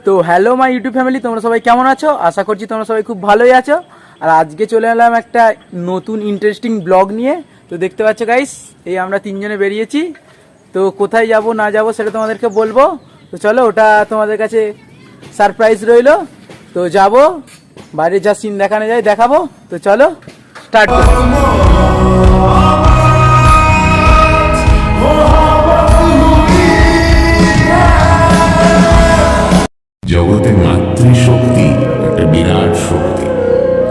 তো hello my YouTube family, তোমরা সবাই কেমন আছো? আশা করছি তোমরা সবাই খুব ভালোই আছো। আর আজকে চলে এলাম একটা নতুন ইন্টারেস্টিং ব্লগ নিয়ে। তো দেখতে পাচ্ছ গাইস, এই আমরা তিনজনে বেরিয়েছি। তো কোথায় যাব না যাব সেটা তোমাদেরকে বলবো। তো চলো, ওটা তোমাদের কাছে সারপ্রাইজ রইলো। তো যাব, বাইরে যা সিন দেখানো যায় দেখাবো। তো চলো স্টার্ট করো। জগতে মাতৃশক্তি একটা বিরাট শক্তি,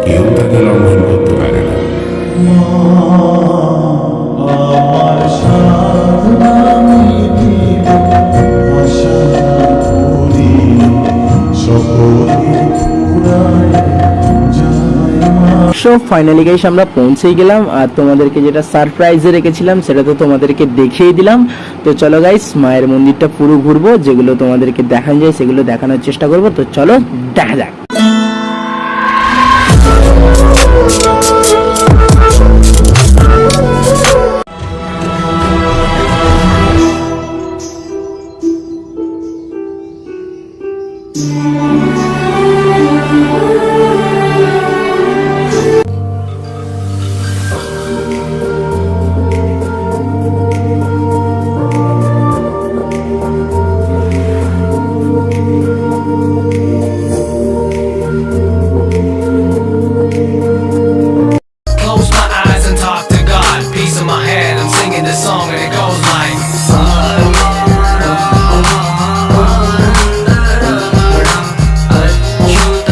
কেউ তাকে লঙ্ঘন করতে পারে না। সো ফাইনালি গাইস আমরা পৌঁছেই গেলাম, আর তোমাদেরকে যেটা সারপ্রাইজে রেখেছিলাম সেটা তো তোমাদেরকে দেখিয়ে দিলাম। তো চলো গাইস, মায়ের মন্দিরটা পুরো ঘুরবো, যেগুলো তোমাদেরকে দেখানো যায় সেগুলো দেখানোর চেষ্টা করবো। তো চলো দেখা যাক।